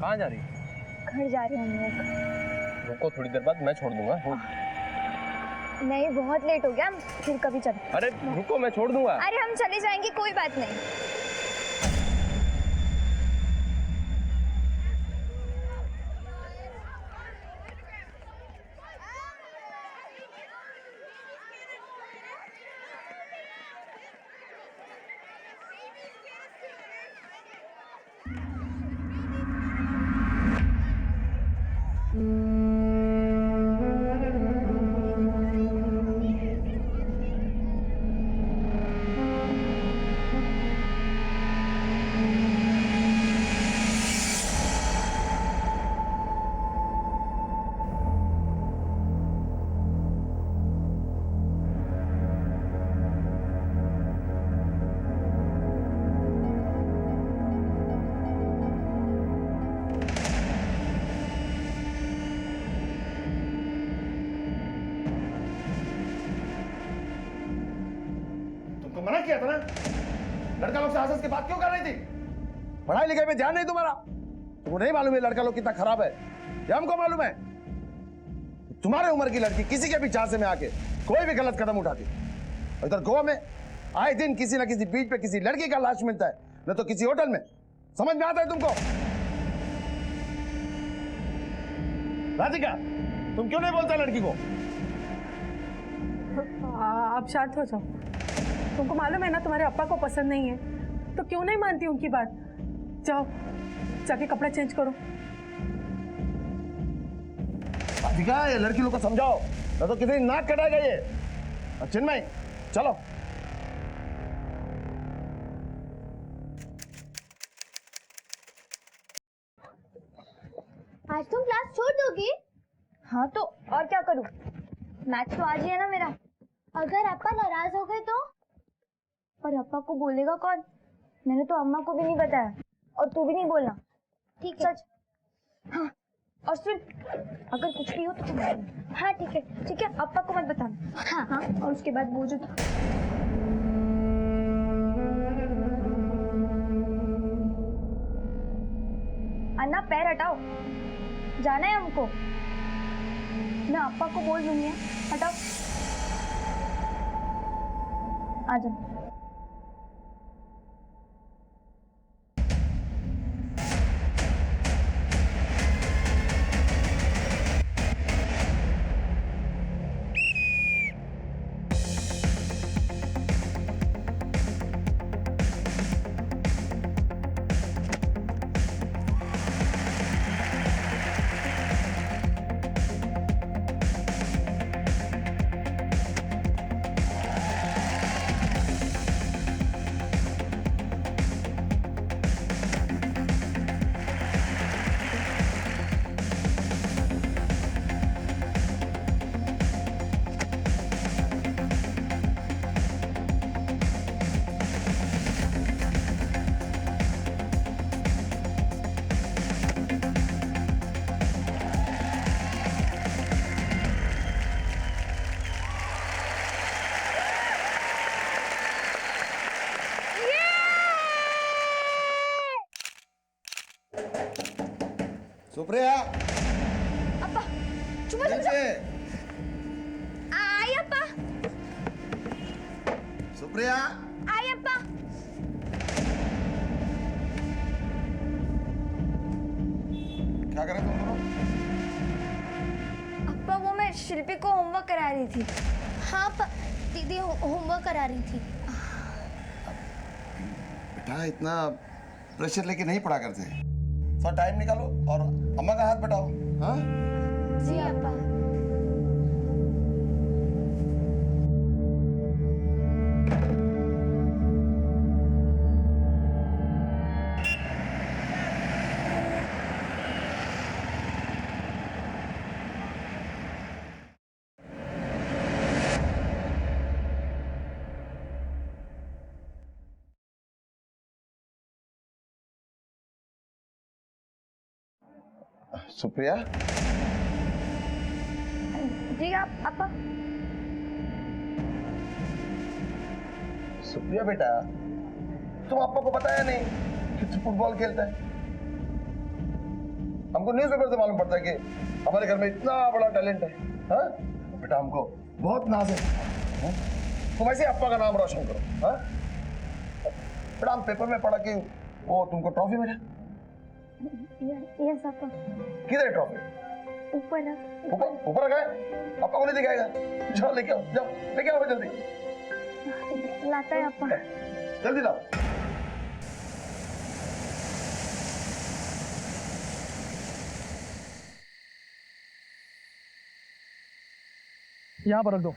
कहाँ जा रही? घर जा रही हूँ। रुको, थोड़ी देर बाद मैं छोड़ दूंगा। नहीं, बहुत लेट हो गया, फिर कभी चल। अरे रुको, मैं छोड़ दूंगा। अरे हम चले जाएंगे, कोई बात नहीं। मना किया था ना, लड़का लोग से हंस के बात क्यों कर रही थी? पढ़ाई लिखाई में ध्यान नहीं तुम्हारा? तुमको नहीं मालूम है लड़का लोग कितना खराब है? ये हमको मालूम है। तुम्हारे उम्र की लड़की किसी के भी झांसे में आके कोई भी गलत कदम उठाती। इधर गोवा में आए दिन किसी ना किसी बीच पे किसी लड़की का लाश मिलता है, न तो किसी होटल में। समझ में आता है तुमको? राधिका, तुम क्यों नहीं बोलता लड़की को? आप शांत हो जाओ। तुमको मालूम है ना तुम्हारे अप्पा को पसंद नहीं है, तो क्यों नहीं मानती उनकी बात? जाओ जाके कपड़ा चेंज करो। राधिका, ये लड़की लोग को समझाओ, न तो किसी नाक कटाएगा ये। चिन्मय, चलो। आज तुम क्लास छोड़ दोगी? हाँ तो और क्या करूँ, मैथ तो आज ही है ना मेरा। अगर अप्पा नाराज हो गए तो? और अप्पा को बोलेगा कौन? मैंने तो अम्मा को भी नहीं बताया, और तू भी नहीं बोलना, ठीक है? सच। हाँ, और सुन, अगर कुछ भी हो तो तुम बोलना। हाँ ठीक है, ठीक है, अप्पा को मत बताना। हाँ हाँ, और उसके बाद वो जो अन्ना, पैर हटाओ, जाना है हमको। मैं अप्पा को बोल दूंगी, हटाओ, आ जाओ। सुप्रिया, अप्पा, चुप चुप आई अप्पा। सुप्रिया, आई अप्पा। क्या कर रहे तुम दोनों? अप्पा, वो मैं शिल्पी को होमवर्क करा रही थी। हाँ दीदी होमवर्क करा रही थी। बेटा, इतना प्रेशर लेके नहीं पढ़ा करते। थोड़ा टाइम निकालो और अम्मा का हाथ बटाओ। हाँ जी अप्पा। सुप्रिया, जी आप अप्पा। सुप्रिया बेटा, तुम अप्पा को बताया नहीं कि तू फुटबॉल खेलता है? हमको न्यूज़पेपर से मालूम पड़ता है कि हमारे घर में इतना बड़ा टैलेंट है। हाँ बेटा, हमको बहुत नाज है। हाँ? तुम ऐसे अप्पा का नाम रोशन करो। हाँ बेटा, हम पेपर में पढ़ा कि वो तुमको ट्रॉफी मिला। Yes papa. किधर है ट्रॉफी? ऊपर है। ऊपर ऊपर गए? पापा को नहीं दिखाएगा? जाओ लेके आओ, जाओ लेके आओ जल्दी। लाता है पापा। जल्दी लाओ। यहाँ पर रख दो।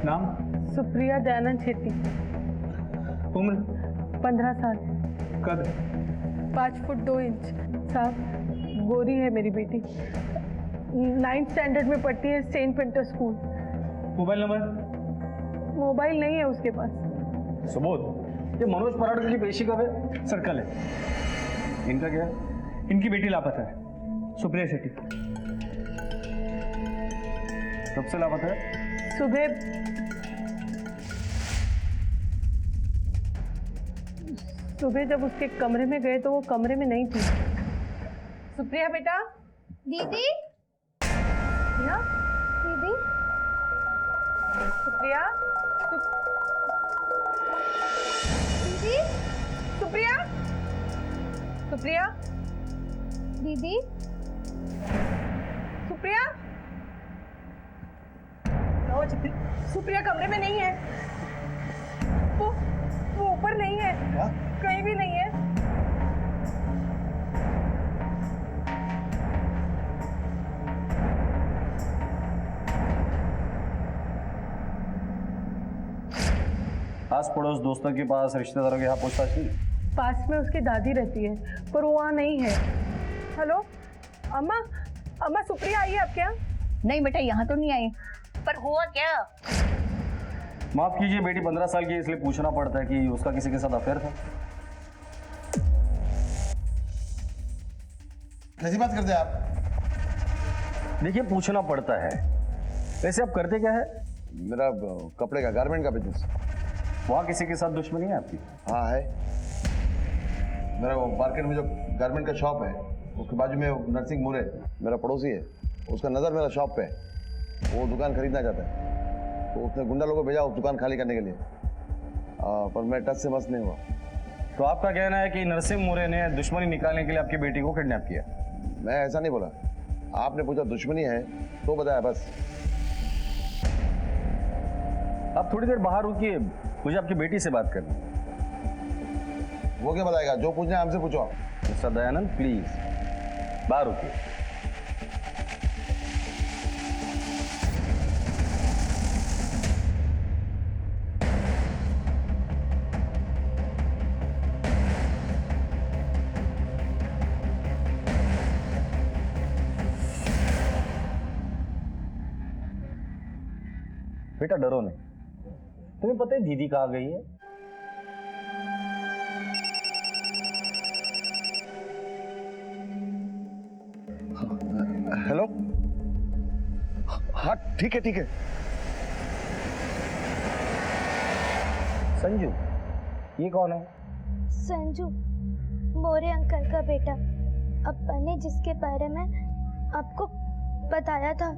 नाम? सुप्रिया दयानंद छेत्री। उम्र? 15 साल। कद? 5 फुट 2 इंच। साहब, गोरी है मेरी बेटी। 9th स्टैंडर्ड में पढ़ती है, saint Pinter school. Mobile number? Mobile नहीं है उसके पास। सुबोध, ये मनोज पराडकर की पेशी कब है? सर्कल है। इनका क्या है? इनकी बेटी लापता है, सुप्रिया शेट्टी। कब से लापता है? सुबह जब उसके कमरे में गए तो वो कमरे में नहीं थी। सुप्रिया बेटा। दीदी, सुप्रिया, दीदी, सुप्रिया, दीदी, सुप्रिया, सुप्रिया, दीदी, सुप्रिया। सुप्रिया कमरे में नहीं है। वो ऊपर नहीं है। क्या? कहीं भी नहीं है। आस पड़ोस दोस्तों के पास, रिश्तेदारों के यहाँ पूछताछ की? पास में उसकी दादी रहती है, पर वो वहाँ नहीं है। हेलो अम्मा, अम्मा सुप्रिया आई है आपके यहाँ? नहीं बेटा, यहाँ तो नहीं आई। पर हुआ क्या? माफ कीजिए, बेटी 15 साल की है, इसलिए पूछना पड़ता है कि उसका किसी के साथ अफेयर था। कैसी बात करते हैं आप? देखिए, पूछना पड़ता है। वैसे आप करते क्या है? मेरा कपड़े का, गारमेंट का बिजनेस। वहाँ किसी के साथ दुश्मनी है आपकी? हाँ है। मेरा वो मार्केट में जो गारमेंट का शॉप है, उसके बाजू में नरसिंह मुरे मेरा पड़ोसी है, उसका नज़र मेरा शॉप पे है। वो दुकान खरीदना चाहता है, तो उसने गुंडा लोगों को भेजा उस दुकान खाली करने के लिए। पर मैं टच से मस नहीं हुआ। तो आपका कहना है कि नरसिंह मुरे ने दुश्मनी निकालने के लिए आपकी बेटी को किडनैप किया? मैं ऐसा नहीं बोला। आपने पूछा दुश्मनी है तो बताया बस। आप थोड़ी देर बाहर रुकिए, मुझे आपकी बेटी से बात करनी है। वो क्या बताएगा? जो पूछना है हमसे पूछो आप। मिस्टर दयानंद प्लीज बाहर रुकिए। बेटा डरो नहीं, तुम्हें पता है दीदी कहाँ गई है? हेलो, हाँ ठीक है ठीक है। संजू, ये कौन है? संजू, मोरे अंकल का बेटा। अब्बा ने जिसके बारे में आपको बताया था।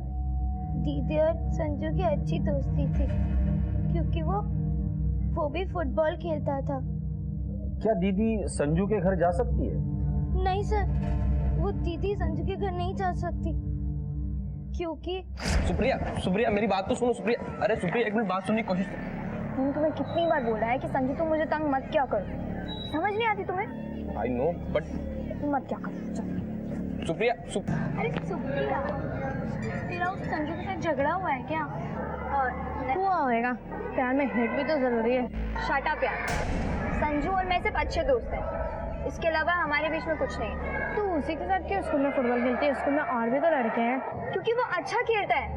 दीदी और संजू की अच्छी दोस्ती थी, क्योंकि वो भी फुटबॉल खेलता था। क्या दीदी संजू के घर जा सकती है? नहीं सर, वो दीदी संजू के घर नहीं जा सकती, क्योंकि सुप्रिया, सुप्रिया मेरी बात तो सुनो सुप्रिया। अरे सुप्रिया, एक मिनट बात सुनने की कोशिश कर। मैंने तुम्हें कितनी बार बोला है कि संजू तुम मुझे तंग मत क्या करो। समझ नहीं आती तुम्हें? आई नो बट मत क्या करो। चल। सुप्रिया अरे सुप्रिया, तेरा उस संजू के साथ झगड़ा हुआ है क्या? हुआ होगा। प्यार में हिट भी तो जरूरी है। शट अप यार। संजू और मैं सिर्फ अच्छे दोस्त हैं, इसके अलावा हमारे बीच में कुछ नहीं है। तू उसी के साथ क्यों स्कूल में फुटबॉल खेलती है? स्कूल में और भी तो लड़के हैं। क्योंकि वो अच्छा खेलता है,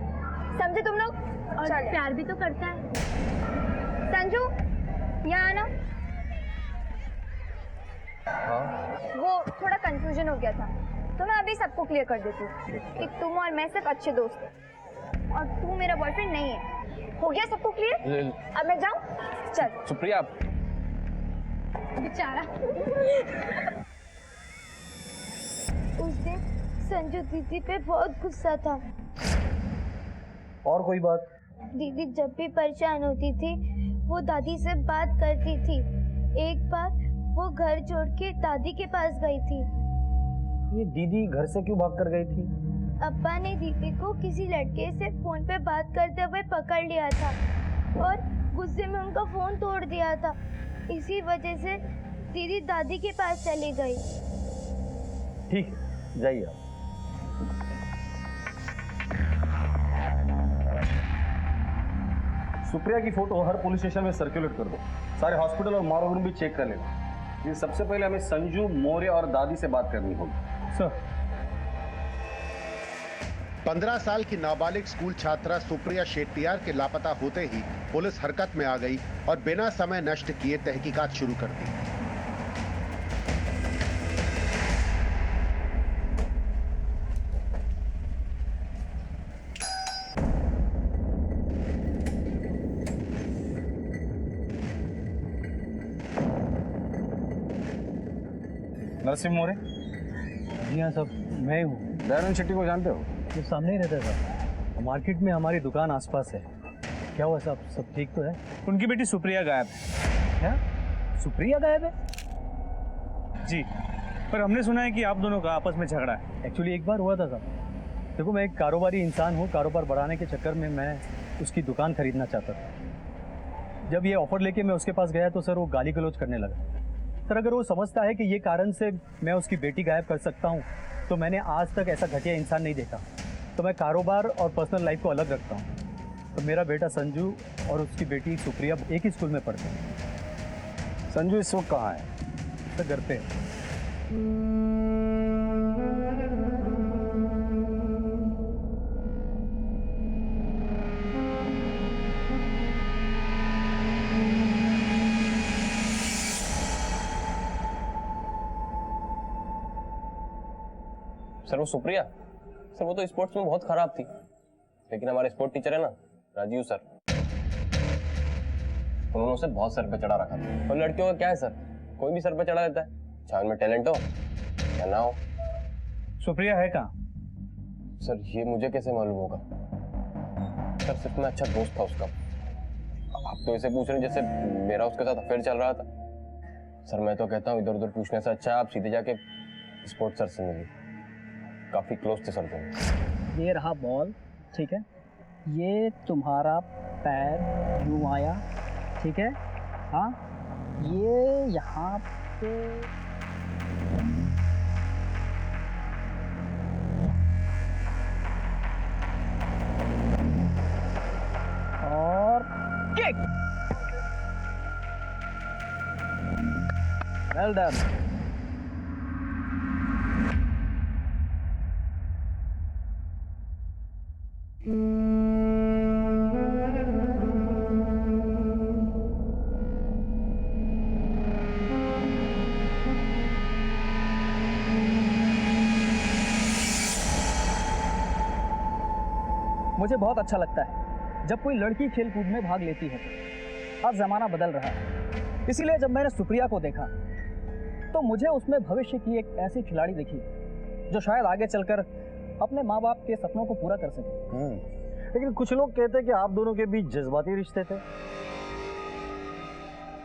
समझे तुम लोग? और प्यार भी तो करता है। संजू यहाँ आना। हाँ वो थोड़ा कंफ्यूजन हो गया था। तो मैं अभी सबको क्लियर कर देती हूँ कि तुम और मैं सिर्फ अच्छे दोस्त हैं और तू मेरा बॉयफ्रेंड नहीं है। हो गया सबको क्लियर? अब मैं जाऊँ? चल। सुप्रिया बेचारा। उस दिन संजू दीदी पे बहुत गुस्सा था। और कोई बात? दीदी जब भी परेशान होती थी वो दादी से बात करती थी। एक बार वो घर छोड़ के दादी के पास गई थी। ये दीदी घर से क्यों भाग कर गई थी? अब्बा ने दीदी को किसी लड़के से फोन पे बात करते हुए पकड़ लिया था और गुस्से में उनका फोन तोड़ दिया था। इसी वजह से दीदी दादी के पास चली गई। ठीक है, जाइए आप। सुप्रिया की फोटो हर पुलिस स्टेशन में सर्कुलेट कर दो। सारे हॉस्पिटल और मॉर्ग रूम भी चेक कर लेना। ये सबसे पहले हमें संजू, मौर्य और दादी से बात करनी होगी। सर। 15 साल की नाबालिग स्कूल छात्रा सुप्रिया शेट्टियार के लापता होते ही पुलिस हरकत में आ गई और बिना समय नष्ट किए तहकीकात शुरू कर दी। नरसिंह मौर्य? जी हाँ साहब, मैं हूँ। दयानंद शेट्टी को जानते हो? वो सामने ही रहता था। मार्केट में हमारी दुकान आसपास है। क्या हुआ साहब, सब ठीक तो है? उनकी बेटी सुप्रिया गायब है। क्या सुप्रिया गायब है? जी, पर हमने सुना है कि आप दोनों का आपस में झगड़ा है। एक्चुअली एक बार हुआ था साहब। देखो, मैं एक कारोबारी इंसान हूँ। कारोबार बढ़ाने के चक्कर में मैं उसकी दुकान खरीदना चाहता था। जब ये ऑफर लेके मैं उसके पास गया तो सर वो गाली गलौज करने लगा। सर, अगर वो समझता है कि ये कारण से मैं उसकी बेटी गायब कर सकता हूँ तो मैंने आज तक ऐसा घटिया इंसान नहीं देखा। तो मैं कारोबार और पर्सनल लाइफ को अलग रखता हूँ। तो मेरा बेटा संजू और उसकी बेटी सुप्रिया एक ही स्कूल में पढ़ते हैं। संजू इस वक्त कहाँ है? सर, घर पे है। सर वो सुप्रिया, सर वो तो स्पोर्ट्स में बहुत खराब थी, लेकिन हमारे स्पोर्ट टीचर है ना राजीव सर, उन्होंने उसे बहुत सर पे चढ़ा रखा था। और लड़कियों का क्या है सर, कोई भी सर पे चढ़ा देता है, चाहे उनमें टैलेंट हो या ना हो। सुप्रिया है कहाँ? सर ये मुझे कैसे मालूम होगा? सर सिर्फ मैं अच्छा दोस्त था उसका। आप तो इसे पूछ रहे जैसे मेरा उसके साथ अफेयर चल रहा था। सर मैं तो कहता हूँ इधर उधर पूछने से अच्छा आप सीधे जाके स्पोर्ट्स सर से मिलिए, काफी क्लोज थे सर दोनों। ये रहा बॉल, ठीक है। ये तुम्हारा पैर यूं आया, ठीक है। हाँ, ये यहाँ पे और किक। Well done. मुझे बहुत अच्छा लगता है जब कोई लड़की खेल कूद में भाग लेती है। अब जमाना बदल रहा है, इसीलिए जब मैंने सुप्रिया को देखा तो मुझे उसमें भविष्य की एक ऐसी खिलाड़ी दिखी जो शायद आगे चलकर अपने माँ बाप के सपनों को पूरा कर सके। लेकिन कुछ लोग कहते हैं कि आप दोनों के बीच जज्बाती रिश्ते थे।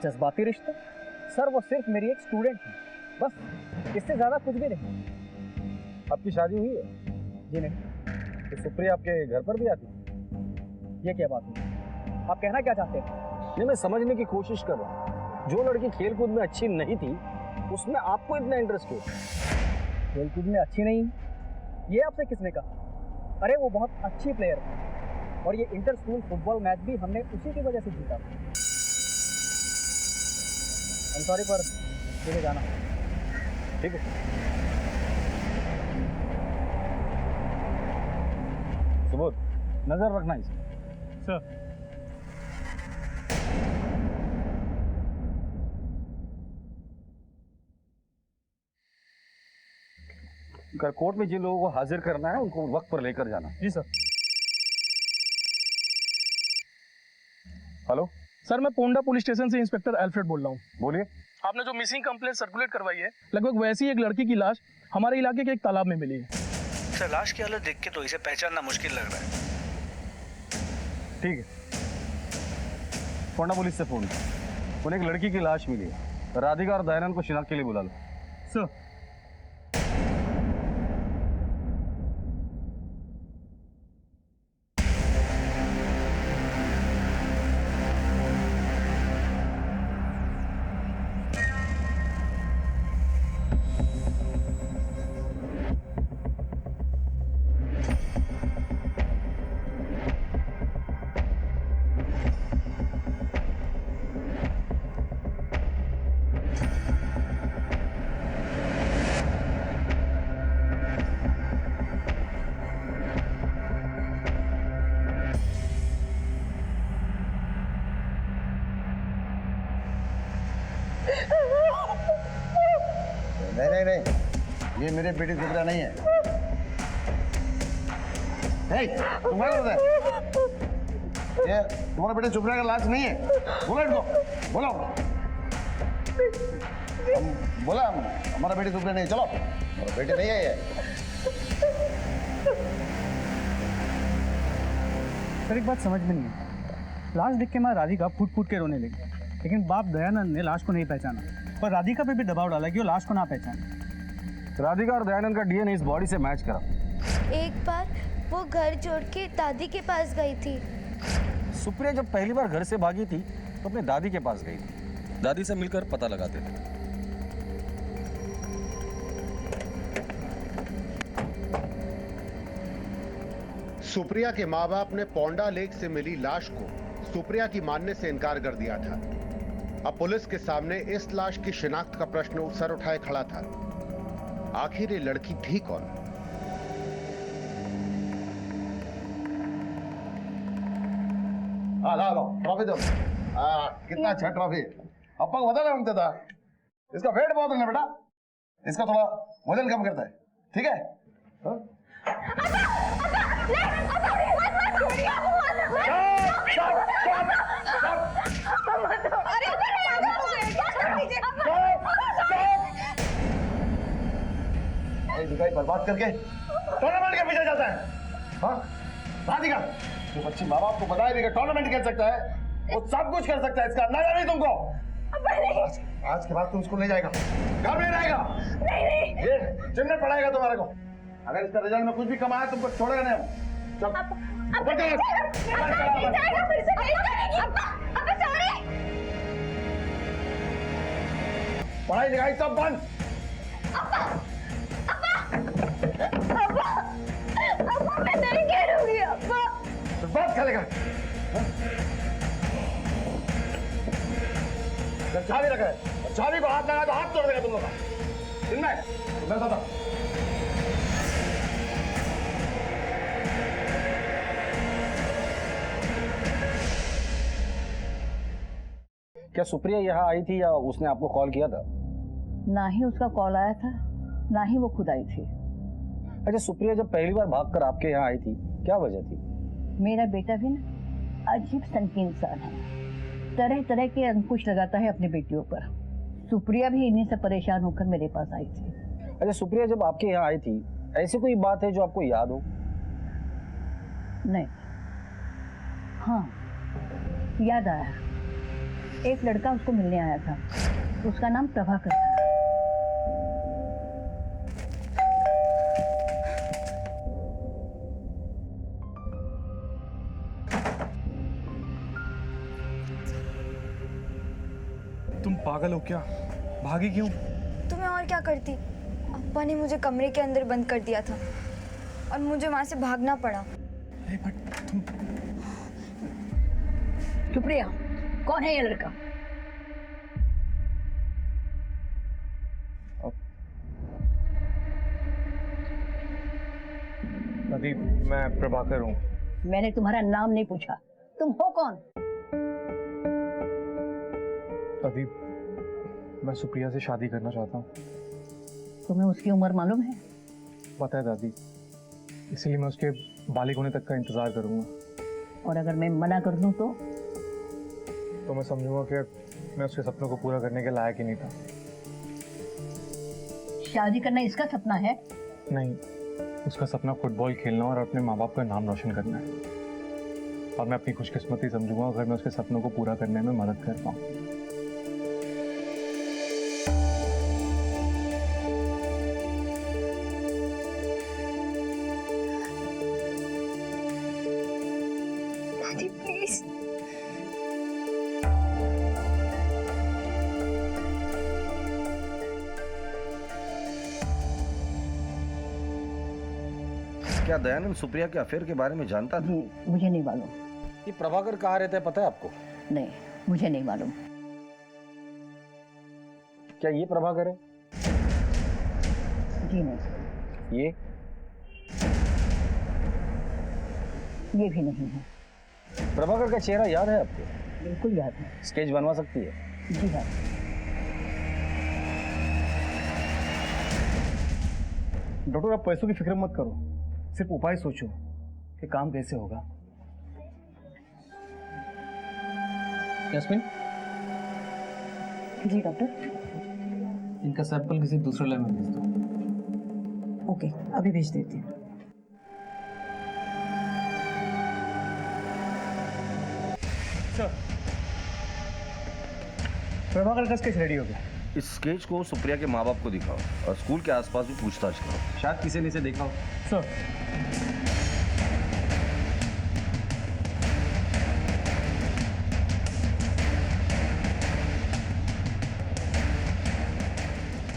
जज्बाती रिश्ते? सर वो सिर्फ मेरी एक स्टूडेंट थी, बस, इससे ज्यादा कुछ भी नहीं। आपकी शादी हुई है? जी नहीं। तो सुप्रिया आपके घर पर भी आती? ये क्या बात हुई? आप कहना क्या चाहते हैं? नहीं, मैं समझने की कोशिश कर रहा हूँ। जो लड़की खेलकूद में अच्छी नहीं थी उसमें आपको इतना इंटरेस्ट क्यों? खेलकूद में अच्छी नहीं, ये आपसे किसने कहा? अरे वो बहुत अच्छी प्लेयर है और ये इंटर स्कूल फुटबॉल मैच भी हमने उसी की वजह से जीता। I'm sorry पर मुझे जाना। ठीक है, सुबोध नजर रखना इसे। सर, कोर्ट में जिन लोगों को हाजिर करना है उनको वक्त पर लेकर जाना। जी सर। हेलो सर, मैं पोंडा पुलिस स्टेशन से इंस्पेक्टर अल्फ्रेड बोल रहा हूँ। बोलिए। आपने जो मिसिंग कंप्लेंट सर्कुलेट करवाई है, लगभग वैसी एक लड़की की लाश हमारे इलाके के एक तालाब में मिली है। सर लाश की हालत देख के तो इसे पहचानना मुश्किल लग रहा है। ठीक है, पोंडा पुलिस से फोन, उन्हें एक लड़की की लाश मिली है, राधिका और दयानंद को शिनाख्त के लिए बुला लो। सर। नहीं नहीं नहीं, ये मेरे बेटी सुप्रिया नहीं है। हे, तुम्हारा है? ये तुम्हारा बेटी सुप्रिया का लाश नहीं है। बोलो इनको, बोलो। बोला हमारा बेटी सुप्रिया नहीं, चलो हमारा बेटी नहीं है ये। सर एक बात समझ में नहीं है, लाश देख के माँ राधिका फूट फूट के रोने लगी, लेकिन बाप दयानंद ने लाश को नहीं पहचाना, पर राधिका पे भी दबाव डाला कि वो लाश को ना पहचाने। राधिका और दयानंद का डीएनए इस बॉडी से मैच करा। एक बार वो घर छोड़ के दादी के पास गई थी। सुप्रिया जब पहली बार घर से भागी थी तो अपने दादी के पास गई थी। दादी से मिलकर पता लगाते थे। सुप्रिया के माँ बाप ने पोंडा लेक से मिली लाश को सुप्रिया की मानने से इनकार कर दिया था। अब पुलिस के सामने इस लाश की शिनाख्त का प्रश्न सर उठाए खड़ा था। आखिर ये लड़की थी कौन? लो ट्रॉफी दो। कितना अच्छा ट्रॉफी। अप्पा को बता मांगता था, इसका वेट बहुत है बेटा, इसका थोड़ा वजन कम करता है, ठीक है? दिखाई बर्बाद करके टूर्नामेंट के पीछे जाता है। हाँ राधिका, जो बच्ची माँ बाप को बताया भी कि टूर्नामेंट खेल सकता है, वो सब कुछ कर सकता है, इसका अंदाजा नहीं तुमको। आज के बाद तुम स्कूल नहीं जाएगा, घर में रहेगा। नहीं। ये जिम में पढ़ाएगा तुम्हारे को। अगर इसका रिजल्ट में कुछ भी कमाया तुमको छोड़ेगा नहीं हम। चल पढ़ाई लिखाई सब बंद। मैं नहीं खेलूंगी अब्बा। तो बात खेलेगा। जब चाबी रखा है, चाबी को हाथ लगा तो हाथ तोड़ देगा तुम लोग का। इनमें मैं बताता हूं। क्या सुप्रिया यहाँ आई थी या उसने आपको कॉल किया था? ना ही उसका कॉल आया था, ना ही वो खुद आई थी। अच्छा, सुप्रिया जब पहली बार भागकर आपके यहाँ आई थी, क्या वजह थी? मेरा बेटा भी ना अजीब संकीर्ण इंसान है, तरह तरह के अंकुश लगाता है अपनी बेटियों पर। सुप्रिया भी इन्हीं से परेशान होकर मेरे पास आई थी। अच्छा, सुप्रिया जब आपके यहाँ आई थी, ऐसी कोई बात है जो आपको याद हो? नहीं। हाँ, याद आया। एक लड़का उसको मिलने आया था, उसका नाम प्रभाकर था। तुम पागल हो क्या? भागी क्यों? तो मैं और क्या करती? अप्पा ने मुझे कमरे के अंदर बंद कर दिया था और मुझे वहां से भागना पड़ा। सुप्रिया, कौन है ये लड़का? अदीप, मैं प्रभाकर हूँ। मैंने तुम्हारा नाम नहीं पूछा, तुम हो कौन? अदीप, मैं सुप्रिया से शादी करना चाहता हूँ। तुम्हें उसकी उम्र मालूम है? पता है दादी, इसीलिए मैं उसके बालिग होने तक का इंतजार करूंगा। और अगर मैं मना कर दूं तो मैं समझूंगा कि मैं उसके सपनों को पूरा करने के लायक ही नहीं था। शादी करना इसका सपना है? नहीं, उसका सपना फुटबॉल खेलना और अपने माँ बाप का नाम रोशन करना है। और मैं अपनी खुशकिस्मती समझूंगा अगर मैं उसके सपनों को पूरा करने में मदद कर पाऊँ। प्लीज क्या दयानंद सुप्रिया के अफेयर के बारे में जानता था? जी मुझे नहीं मालूम। ये प्रभाकर कहाँ रहता है पता है आपको? नहीं, मुझे नहीं मालूम। क्या ये प्रभाकर है? जी नहीं। ये भी नहीं है। प्रभाकर का चेहरा याद है आपको? बिल्कुल याद है। स्केच बनवा सकती है? जी हाँ। डॉक्टर आप पैसों की फिक्र मत करो, सिर्फ उपाय सोचो कि काम कैसे होगा। यास्मीन, जी डॉक्टर। इनका सैंपल किसी दूसरे लैब में भेज दो। ओके, अभी भेज देती हूँ। प्रभाकर का स्केच रेडी हो गया। इस स्केच को सुप्रिया के माँ बाप को दिखाओ और स्कूल के आसपास भी पूछताछ करो। शायद किसी ने इसे देखा हो। सर,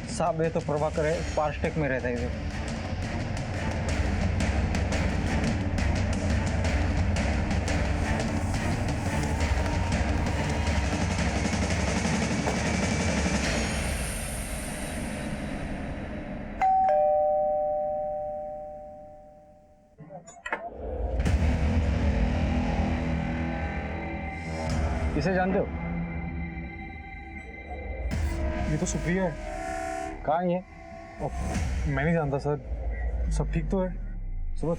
साहब ये तो प्रभाकर है, पार्स्टेक में रहता है इधर। इसे जानते हो? ये तो सुप्रिया है। कहाँ है ये? मैं नहीं जानता सर। सब ठीक तो है? सब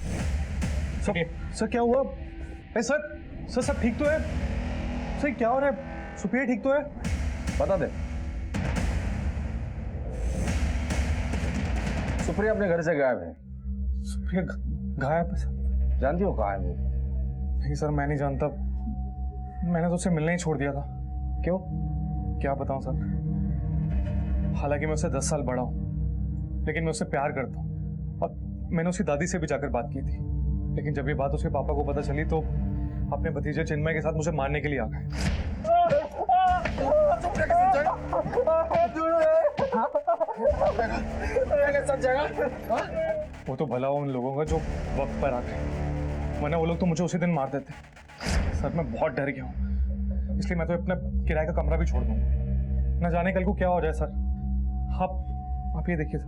सर क्या हुआ? सर सब ठीक तो है? सर क्या हो रहा है? सुप्रिया ठीक तो है? बता दे। सुप्रिया अपने घर से गायब है। सुप्रिया गायब है सर? जानती हो कहाँ है वो? नहीं सर, मैं नहीं जानता। मैंने तो उसे मिलना ही छोड़ दिया था। क्यों? क्या बताऊं सर। हालांकि मैं उससे 10 साल बड़ा हूं, लेकिन मैं उससे प्यार करता हूं। और मैंने उसकी दादी से भी जाकर बात की थी, लेकिन जब ये बात उसके पापा को पता चली तो अपने भतीजे चिन्मय के साथ मुझे मारने के लिए आ गए। वो तो भला उन लोगों का जो वक्त पर आ गए, वरना वो लोग तो मुझे उसी दिन मार देते। सर मैं बहुत डर गया हूँ, इसलिए मैं तो अपना किराए का कमरा भी छोड़ दूंगा। न जाने कल को क्या हो जाए सर। आप ये देखिए सर,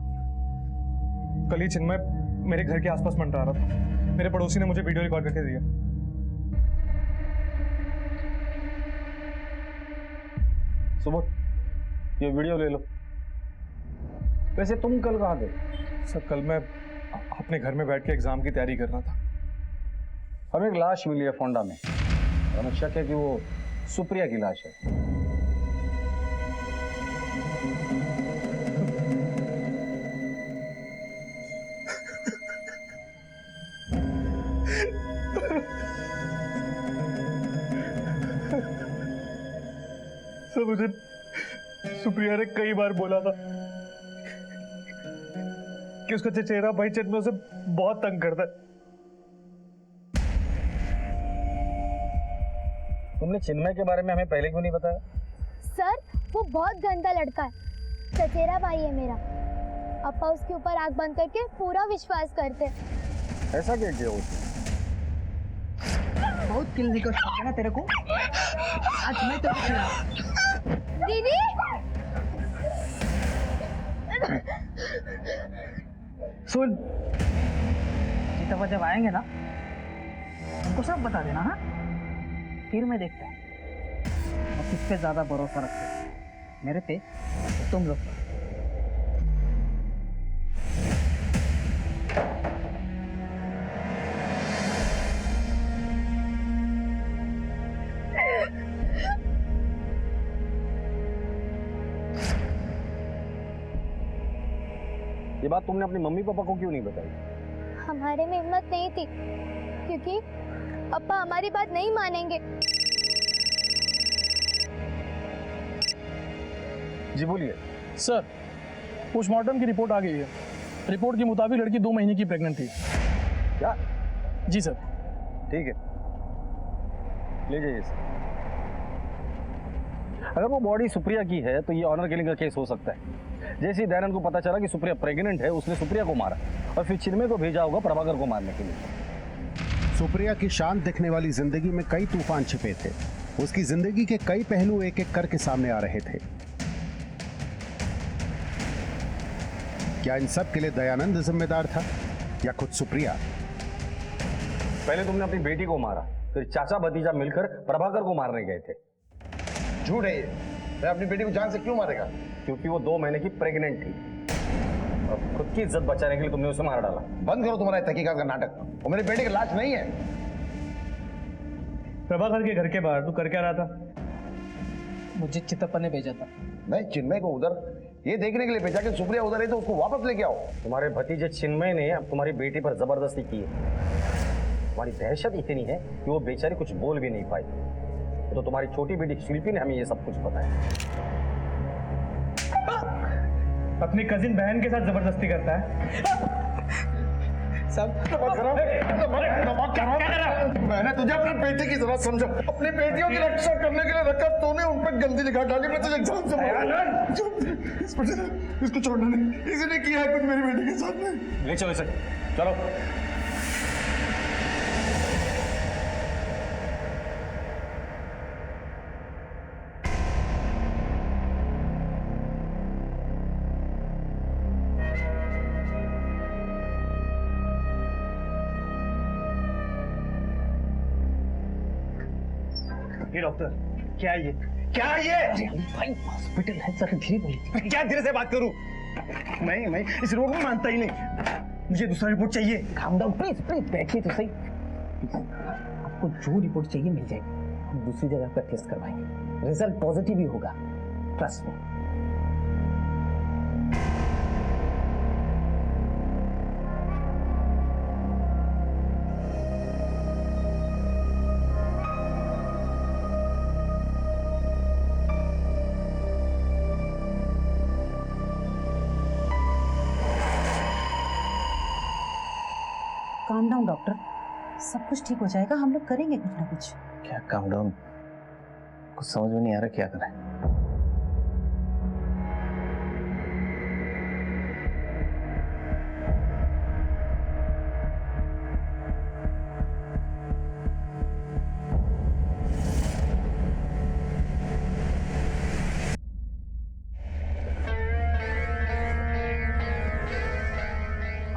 कल ही चिन्मय मेरे घर के आसपास मंडरा रहा था। मेरे पड़ोसी ने मुझे वीडियो रिकॉर्ड करके दिया। सुबह ये वीडियो ले लो। वैसे तुम कल कहाँ थे? सर कल मैं अपने घर में बैठ के एग्जाम की तैयारी कर रहा था। हमें एक लाश मिली है फोंडा में, हमें शक है कि वो सुप्रिया की लाश है। सर मुझे सुप्रिया ने कई बार बोला था कि उसका चचेरा भाई चिन्मय उसे बहुत तंग करता है। तुमने चिन्मय के बारे में हमें पहले क्यों नहीं बताया? सर वो बहुत गंदा लड़का है, चचेरा भाई है मेरा। अपा उसके ऊपर आंख बंद करके पूरा विश्वास करते। ऐसा क्या किया उसने? बहुत किलने का शौक है ना तेरे को। आज मैं तेरे को खिलाऊं। दीदी सुन, सीतापा जब आएंगे ना उनको सब बता देना। हाँ, फिर मैं देखता हूँ और किस पे ज्यादा भरोसा रखते हैं, मेरे पे तुम लोग। ये बात तुमने अपनी मम्मी पापा को क्यों नहीं बताई? हमारे में हिम्मत नहीं थी क्योंकि अप्पा हमारी बात नहीं मानेंगे। जी बोलिए। सर, पोस्टमार्टम की रिपोर्ट आ गई है। रिपोर्ट के मुताबिक लड़की 2 महीने की प्रेग्नेंट थी। क्या? जी सर। ठीक है, ले जाइए सर। अगर वो बॉडी सुप्रिया की है तो ये ऑनर किलिंग का केस हो सकता है। जैसे ही दयानंद को पता चला कि सुप्रिया प्रेग्नेंट है, उसने सुप्रिया को मारा और फिर चिन्मय को भेजा होगा प्रभाकर को मारने के लिए। सुप्रिया की शांत दिखने वाली जिंदगी में कई तूफान छिपे थे। उसकी जिंदगी के कई पहलू एक एक करके सामने आ रहे थे। क्या इन सब के लिए दयानंद जिम्मेदार था या खुद सुप्रिया? पहले तुमने अपनी बेटी को मारा, फिर चाचा भतीजा मिलकर प्रभाकर को मारने गए थे। झूठ है ये। मैं अपनी बेटी को जान से क्यों मारेगा? क्योंकि वो 2 महीने की प्रेग्नेंट थी और खुद की इज्जत बचाने के लिए तुमने उसे मार डाला। बंद करो तुम्हारा तहकीकात का नाटक। वो मेरी बेटी की लाश नहीं है। प्रभाकर के घर के बाहर तू कर क्या रहा था? मुझे चितप्पा ने भेजा था। मैं चिन्मय को उधर ये देखने के लिए भेजा कि सुप्रिया उधर है तो उसको वापस लेके आओ। तुम्हारे भतीजे चिन्मय ने अब तुम्हारी बेटी पर जबरदस्ती की है। तुम्हारी दहशत इतनी है कि वो बेचारी कुछ बोल भी नहीं पाई। तो तुम्हारी छोटी बेटी शिल्पी ने हमें ये सब कुछ बताया। अपनी कजिन बहन के साथ जबरदस्ती करता है। मैंने तुझे अपनी बेटी की जरूरत समझा। अपनी बेटियों की रक्षा करने के लिए रखा, तूने उन पर गंदी निगाह डाली। मैं तुझे एग्जाम से इसको छोड़ना नहीं। इसी ने किया है कुछ मेरी बेटी के साथ में। ले चलो इसे, चलो। ये डॉक्टर, क्या ये? क्या ये? भाई हॉस्पिटल है, जरा धीरे बोलिए। क्या धीरे से बात करूं? मैं इस रोग में मानता ही नहीं। मुझे दूसरा रिपोर्ट चाहिए। काम डाउन प्लीज, प्लीज बैठिए तो सही। आपको जो रिपोर्ट चाहिए मिल जाएगी। हम दूसरी जगह पर टेस्ट करवाएंगे, रिजल्ट पॉजिटिव ही होगा, trust me. Calm down doctor, सब कुछ ठीक हो जाएगा। हम लोग करेंगे कुछ ना कुछ। क्या काम डाउन? कुछ समझ में नहीं आ रहा क्या करें।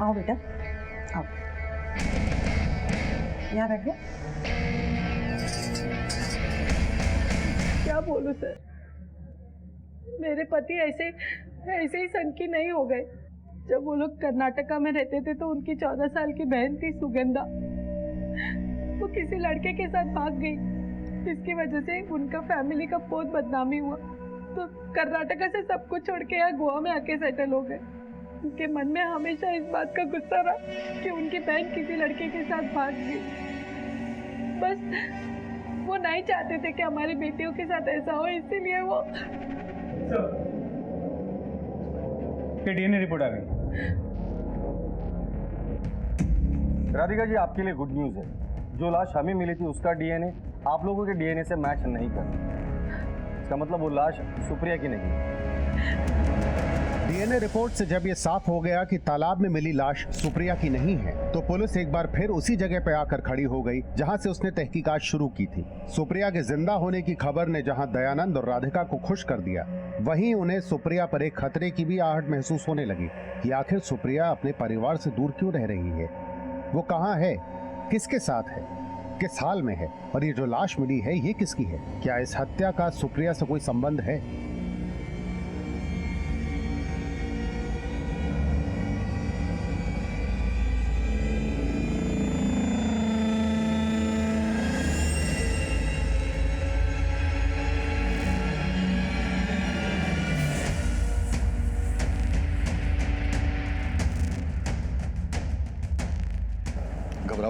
आओ बेटा, आओ। यहाँ बैठ गए। क्या बोलूं सर, मेरे पति ऐसे ही सनकी नहीं हो गए। जब वो लोग कर्नाटका में रहते थे तो उनकी 14 साल की बहन थी सुगंधा, वो किसी लड़के के साथ भाग गई। इसकी वजह से उनका फैमिली का बहुत बदनामी हुआ, तो कर्नाटका से सब कुछ छोड़ के यहाँ गोवा में आके सेटल हो गए। उनके मन में हमेशा इस बात का गुस्सा रहा कि उनकी बहन किसी लड़के के साथ भाग गई। बस वो नहीं चाहते थे कि हमारी बेटियों के साथ ऐसा हो, इसीलिए वो। डीएनए रिपोर्ट आ गई। राधिका जी, आपके लिए गुड न्यूज है। जो लाश हमें मिली थी उसका डीएनए आप लोगों के डीएनए से मैच नहीं करता। इसका मतलब वो लाश सुप्रिया की नहीं। डीएनए रिपोर्ट से जब ये साफ हो गया कि तालाब में मिली लाश सुप्रिया की नहीं है, तो पुलिस एक बार फिर उसी जगह पे आकर खड़ी हो गई जहां से उसने तहकीकात शुरू की थी। सुप्रिया के जिंदा होने की खबर ने जहां दयानंद और राधिका को खुश कर दिया, वहीं उन्हें सुप्रिया पर एक खतरे की भी आहट महसूस होने लगी कि आखिर सुप्रिया अपने परिवार से दूर क्यों रह रही है, वो कहाँ है, किसके साथ है, किस हाल में है, और ये जो लाश मिली है ये किसकी है? क्या इस हत्या का सुप्रिया से कोई संबंध है?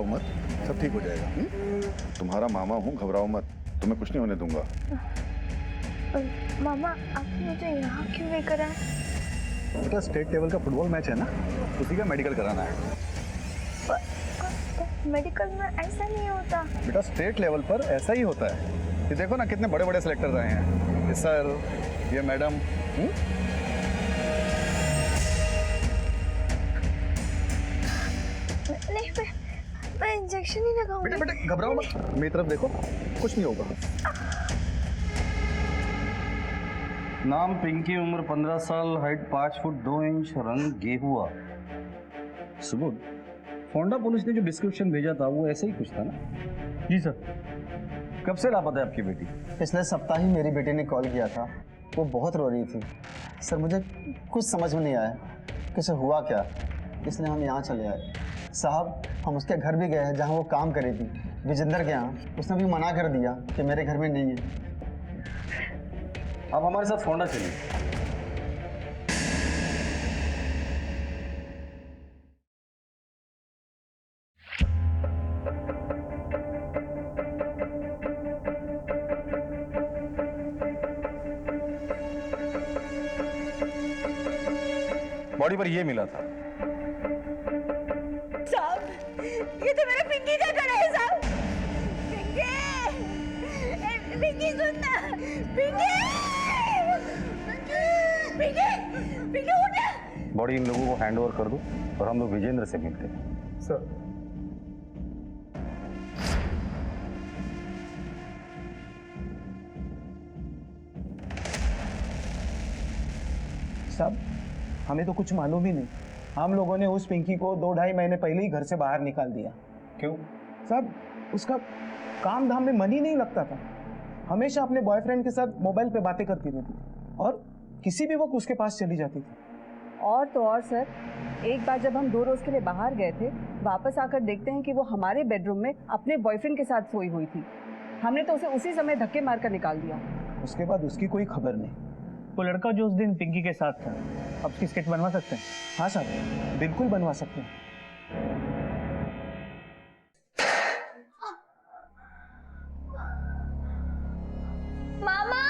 घबराओ मत, सब ठीक हो जाएगा। तुम्हारा मामा हूँ, घबराओ मत, तुम्हें कुछ नहीं होने दूंगा। मामा आपने मुझे यहाँ क्यों लेकर आए? बेटा स्टेट लेवल का फुटबॉल मैच है ना, उसी का मेडिकल कराना है। मेडिकल में ऐसा नहीं होता। बेटा स्टेट लेवल पर ऐसा ही होता है। ये देखो ना कितने बड़े बड़े सिलेक्टर आए हैं, ये सर, ये मैडम। नहीं मैं इंजेक्शन ही लगाऊंगी। बेटा बेटा घबराओ मत, मेरी तरफ देखो, कुछ नहीं होगा। नाम पिंकी, उम्र 15 साल, हाइट 5 फुट 2 इंच, रंग गेहुआ। सुबोध, फोंडा पुलिस ने जो डिस्क्रिप्शन भेजा था वो ऐसे ही कुछ था ना? जी सर। कब से लापता है आपकी बेटी? पिछले सप्ताह ही मेरी बेटी ने कॉल किया था, वो बहुत रो रही थी। सर मुझे कुछ समझ में नहीं आया कि उसे हुआ क्या, इसलिए हम यहाँ चले आए। साहब हम उसके घर भी गए हैं जहाँ वो काम करी थी, विजेंद्र के यहाँ। उसने भी मना कर दिया कि मेरे घर में नहीं है। आप हमारे साथ फोंडा चलिए। बॉडी पर ये मिला था। साहब ये तो मेरा पिंकी का गला है साहब। पिंकी सुनना, पिंकी उठ। बॉडी इन लोगों को हैंड ओवर कर दो और हम लोग विजेंद्र से मिलते हैं। सर साहब हमें तो कुछ मालूम ही नहीं। हम लोगों ने उस पिंकी को 2-2.5 महीने पहले ही घर से बाहर निकाल दिया। क्यों? साहब उसका काम धाम में मन ही नहीं लगता था। हमेशा अपने बॉयफ्रेंड के साथ मोबाइल पे बातें करती रहती थी और किसी भी वक्त उसके पास चली जाती थी। और तो और सर, एक बार जब हम 2 रोज के लिए बाहर गए थे, वापस आकर देखते हैं कि वो हमारे बेडरूम में अपने बॉयफ्रेंड के साथ सोई हुई थी। हमने तो उसे उसी समय धक्के मारकर निकाल दिया। उसके बाद उसकी कोई खबर नहीं। वो लड़का जो उस दिन पिंकी के साथ था, अब उसकी स्केच बनवा सकते हैं? हाँ साहब बिल्कुल बनवा सकते हैं। मामा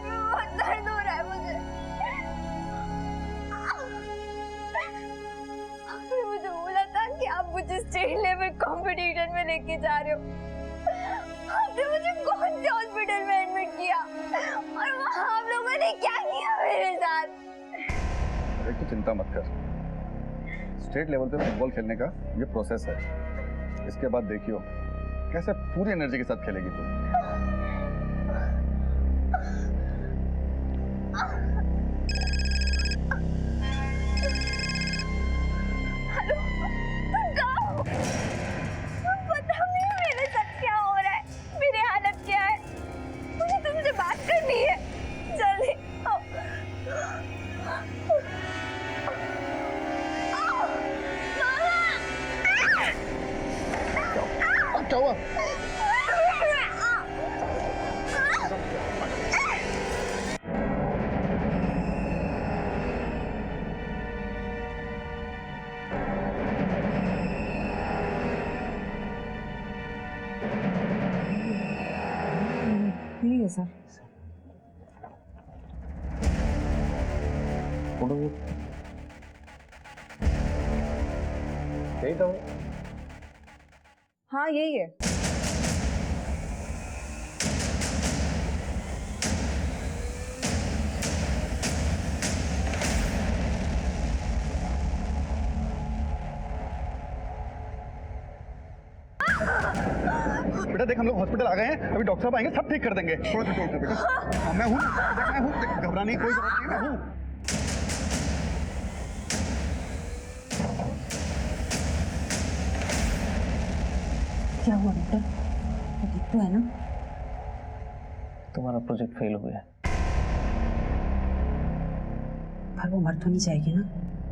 बहुत दर्द हो रहा है मुझे। आपने मुझे बोला था कि आप मुझे स्टेट लेवल कंपटीशन में लेके जा रहे हो। आपने मुझे कौन से हॉस्पिटल में एडमिट किया और वहाँ आप लोगों ने क्या किया मेरे साथ? एक तो चिंता मत कर, स्टेट लेवल पे फुटबॉल खेलने का ये प्रोसेस है। इसके बाद देखियो कैसे पूरी एनर्जी के साथ खेलेगी तू। हेलो, तुम कहाँ हो? पता नहीं मेरे साथ क्या हो रहा है, मेरी हालत क्या है। मुझे तुमसे बात करनी है, जल्दी आओ। क्या हुआ? ठीक है सर। यही था वो। हाँ यही है। बेटा देख हम लोग हॉस्पिटल आ गए हैं, अभी डॉक्टर साहब आएंगे, सब ठीक कर देंगे। थोड़ा सा डॉक्टर बेटा, हाँ, मैं हूँ, घबराने की कोई जरूरत नहीं, मैं हूँ। क्या हुआ डॉक्टर? वो ठीक तो है ना? तुम्हारा प्रोजेक्ट फेल हो गया। पर वो मर तो नहीं जाएगी ना?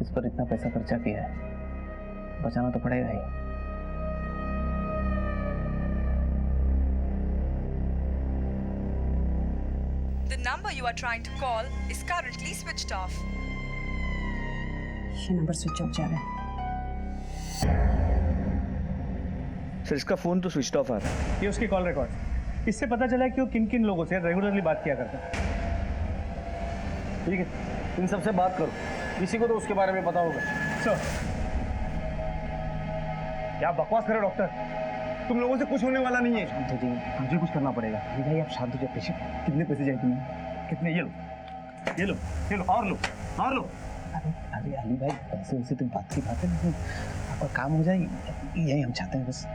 इस पर इतना पैसा खर्चा किया है, बचाना तो पड़ेगा ही। you are trying to call is currently switched off. ये नंबर स्विच ऑफ जा रहा है। सर इसका फोन तो स्विच ऑफ आ रहा है। ये उसकी कॉल रिकॉर्ड, इससे पता चला कि वो किन किन लोगों से रेगुलरली बात किया करता है। ठीक है, इन सबसे बात करो, किसी को तो उसके बारे में पता होगा। सर क्या बकवास करे डॉक्टर, तुम लोगों से कुछ होने वाला नहीं है। शांत हो जाइए, मुझे कुछ करना पड़ेगा। अली भाई आप शांत हो जाइए। पेशेंट कितने पैसे चाहिए तुम्हें? कितने? ये लो ये लो ये लो और लो और लो। अरे अली भाई पैसे वैसे तो बात की बात है, लेकिन आपका काम हो जाए यही हम चाहते हैं बस।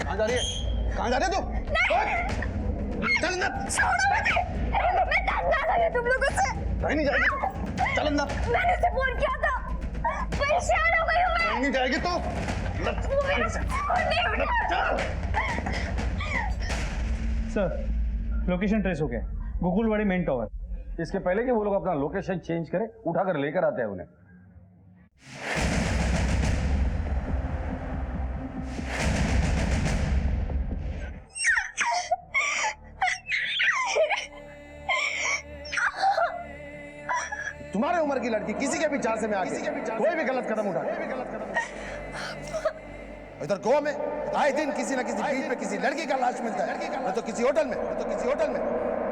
कहाँ जा रही है? कहाँ जा रही है तू? चल अंदर। मैं धंधा कर रही हूँ तुम लोगों से। कहीं नहीं जाएगी तू। चल अंदर। मैंने उसे फोन किया था, परेशान हो गई हूँ मैं। कहीं नहीं जाएगी तू। वो मेरा फोन नहीं उठा। सर लोकेशन ट्रेस हो गया, गोकुलवाड़ी मेन टावर। इसके पहले कि वो लोग अपना लोकेशन चेंज करें, उठाकर लेकर आते हैं उन्हें। तुम्हारे उम्र की लड़की किसी के भी चाल से में आके कोई भी गलत कदम उठा, इधर गोवा में आए दिन किसी न किसी बीच में किसी लड़की का लाश मिलता है, न तो किसी होटल में, न तो किसी होटल में।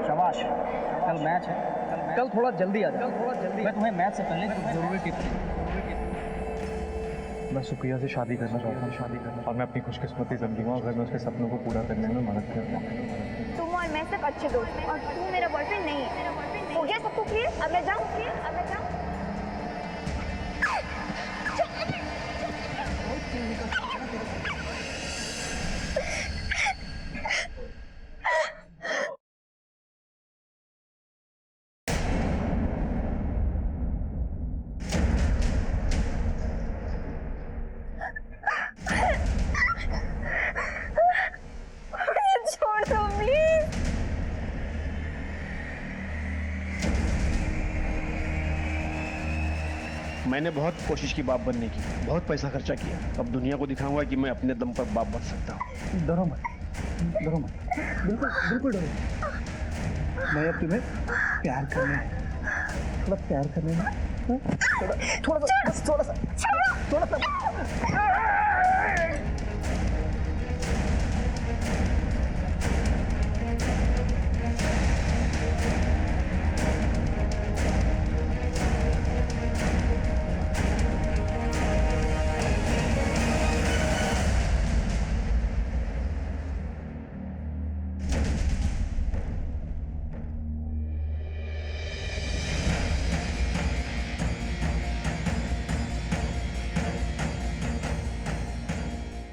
शाबाश, कल मैच है, कल थोड़ा जल्दी आ जाओ। मैं तुम्हें मैच से पहले कुछ जरूरी टिप्स। मैं सुप्रिया से शादी करना चाहता हूँ, और मैं अपनी खुशकिस्मती समझूंगा अगर मैं उसके सपनों को पूरा करने में मदद करूँगा। तुम और मैं सिर्फ अच्छे दोस्त हैं और तू मेरा बॉयफ्रेंड नहीं है। हो गया सबको क्लियर? अब मैं जाऊँ? छोड़ दो प्लीज। मैंने बहुत कोशिश की बाप बनने की, बहुत पैसा खर्चा किया। अब दुनिया को दिखाऊंगा कि मैं अपने दम पर बाप बन सकता हूँ। डरो मत, डरो मत, बिल्कुल बिल्कुल डरो। मैं अब तुम्हें प्यार करने, थोड़ा प्यार करने में, थोड़ा सा, बस थोड़ा सा।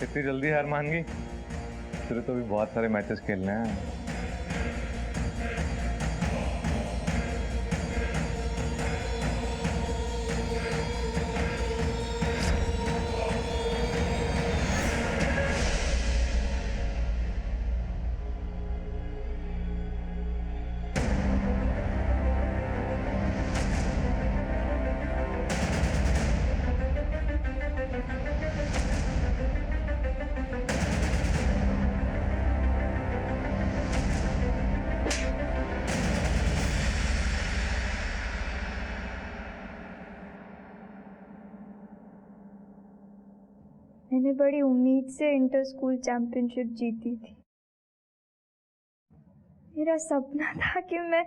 इतनी जल्दी हार मान गई? तेरे तो भी बहुत सारे मैचेस खेलने हैं। मैंने बड़ी उम्मीद से इंटर स्कूल चैंपियनशिप जीती थी। मेरा सपना था कि मैं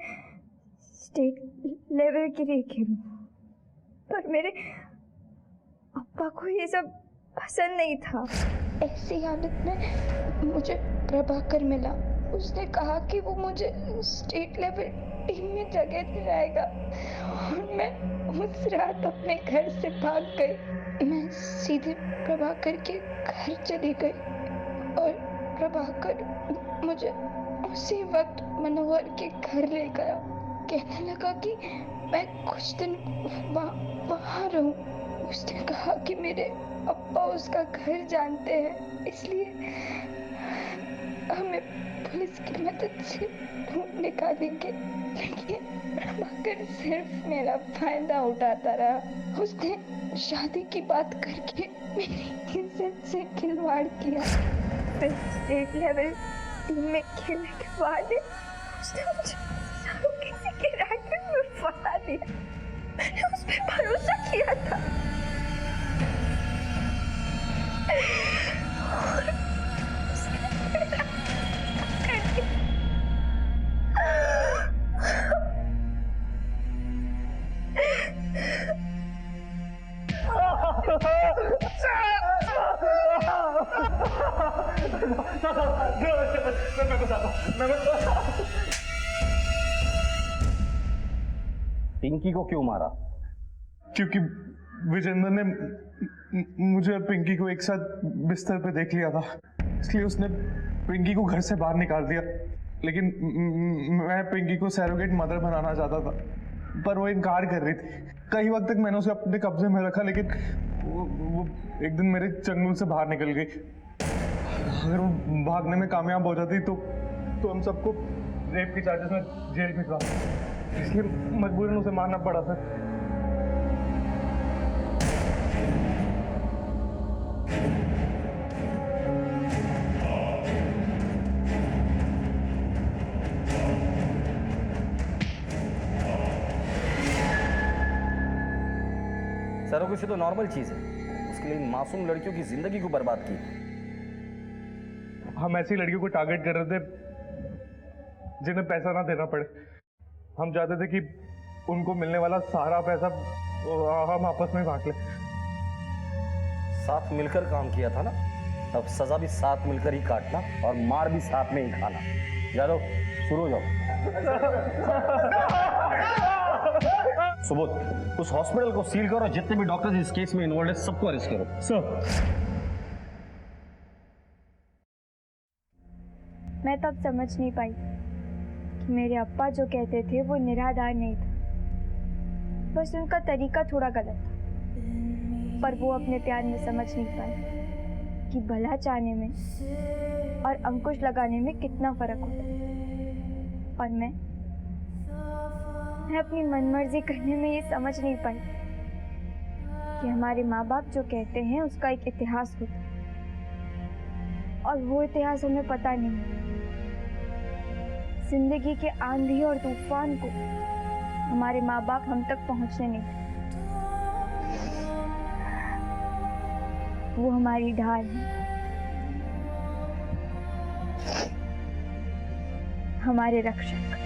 स्टेट लेवल के लिए खेलूं, पर मेरे अप्पा को ये सब पसंद नहीं था। ऐसी हालत में मुझे प्रभाकर मिला। उसने कहा कि वो मुझे स्टेट लेवल टीम में जगह दिलाएगा और मैं उस रात अपने घर से भाग गई। मैं सीधे प्रभाकर के घर चली गई और प्रभाकर मुझे उसी वक्त मनोहर के घर ले गया। कहने लगा कि मैं कुछ दिन वहाँ रहूं। उसने कहा कि मेरे अप्पा उसका घर जानते हैं, इसलिए हमें पुलिस की मदद से ढूंढ निकालेंगे। लेकिन प्रभाकर सिर्फ मेरा फायदा उठाता रहा। उसने शादी की बात करके मेरी इज्जत से खिलवाड़ किया। फिर स्टेट लेवल टीम में खेलने के बाद उसने मुझे किसी के रैकेट में फंसा दिया। मैंने उस पर भरोसा किया था। और उसने मेरा कर दिया। पिंकी को क्यों मारा? क्योंकि विजेंद्र ने मुझे और पिंकी को एक साथ बिस्तर पे देख लिया था, इसलिए उसने पिंकी को घर से बाहर निकाल दिया। लेकिन मैं पिंकी को सैरोगेट मदर बनाना चाहता था, पर वो इनकार कर रही थी। कई वक्त तक मैंने उसे अपने कब्जे में रखा, लेकिन वो एक दिन मेरे चंगुल से बाहर निकल गई। अगर वो भागने में कामयाब हो जाती तो हम सबको रेप के चार्जेस में जेल भिजवा, इसलिए मजबूरन उसे मारना पड़ा था। सरोगेसी तो नॉर्मल चीज है, उसके लिए इन मासूम लड़कियों की जिंदगी को बर्बाद की। हम ऐसी लड़कियों को टारगेट कर रहे थे जिन्हें पैसा ना देना पड़े। हम चाहते थे कि उनको मिलने वाला सारा पैसा हम आपस में बांट लें। साथ मिलकर काम किया था ना, तब सजा भी साथ मिलकर ही काटना और मार भी साथ में ही खाना। जाओ, शुरू हो जाओ। सुबोध, उस हॉस्पिटल को सील करो, जितने भी डॉक्टर्स इस केस में इन्वॉल्व है सबको अरेस्ट करो। सर, मैं तब समझ नहीं पाई कि मेरे अप्पा जो कहते थे वो निराधार नहीं था, बस उनका तरीका थोड़ा गलत था। पर वो अपने प्यार में समझ नहीं पाए कि भला चाहने में और अंकुश लगाने में कितना फर्क होता है। और मैं अपनी मनमर्जी करने में ये समझ नहीं पाई कि हमारे माँ बाप जो कहते हैं उसका एक इतिहास होता है, और वो इतिहास हमें पता नहीं। जिंदगी के आंधी और तूफान को हमारे माँ बाप हम तक पहुंचने नहीं देते। वो हमारी ढाल है, हमारे रक्षक।